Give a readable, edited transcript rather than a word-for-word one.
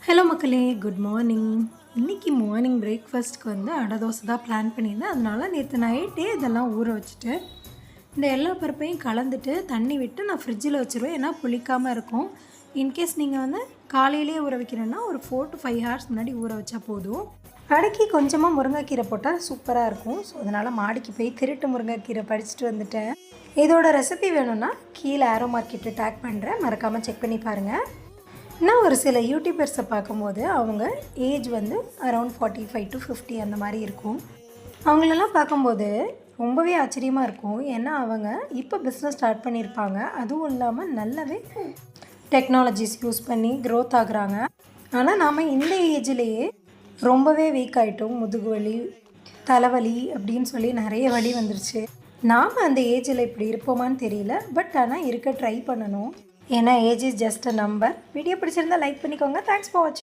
Hello மக்களே, good morning. இன்றைக்கி morning பிரேக்ஃபாஸ்ட்டுக்கு வந்து அடை தோசை தான் பிளான் பண்ணியிருந்தேன். அதனால் நேற்று நைட்டே இதெல்லாம் ஊற வச்சுட்டு இந்த எல்லா பருப்பையும் கலந்துட்டு தண்ணி விட்டு நான் ஃப்ரிட்ஜில் வச்சுருவேன். ஏன்னா புளிக்காமல் இருக்கும். இன்கேஸ் நீங்கள் வந்து காலையிலேயே ஊற வைக்கிறேன்னா ஒரு 4 to 5 ஹவர்ஸ் முன்னாடி ஊற வச்சா போதும். அடைக்கி கொஞ்சமாக முருங்கைக்கீரை போட்டால் சூப்பராக இருக்கும். ஸோ அதனால் மாடிக்கு போய் திருட்டு முருங்கைக்கீரை பறிச்சுட்டு வந்துட்டேன். இதோட ரெசிபி வேணும்னா கீழே ஆரோ மார்க்கெட்டு டேக் பண்ணுறேன், மறக்காமல் செக் பண்ணி பாருங்கள். நான் ஒரு சில யூடியூபர்ஸை பார்க்கும்போது அவங்க ஏஜ் வந்து அரௌண்ட் 45 to 50 அந்த மாதிரி இருக்கும். அவங்களெல்லாம் பார்க்கும்போது ரொம்பவே ஆச்சரியமாக இருக்கும். ஏன்னா அவங்க இப்போ பிஸ்னஸ் ஸ்டார்ட் பண்ணியிருப்பாங்க. அதுவும் இல்லாமல் நல்லாவே டெக்னாலஜிஸ் யூஸ் பண்ணி க்ரோத் ஆகுறாங்க. ஆனால் நாம் இந்த ஏஜ்லேயே ரொம்பவே வீக் ஆகிட்டோம். முதுகு வலி, தலைவலி அப்படின்னு சொல்லி நிறைய வலி வந்துருச்சு. நாம் அந்த ஏஜில் இப்படி இருப்போமான்னு தெரியல. பட் ஆனால் இருக்க ட்ரை பண்ணணும். ஏன்னா age is just a number. Video பிடிச்சிருந்தா லைக் பண்ணிக்கோங்க. தேங்க்ஸ் ஃபார் வாட்சிங்.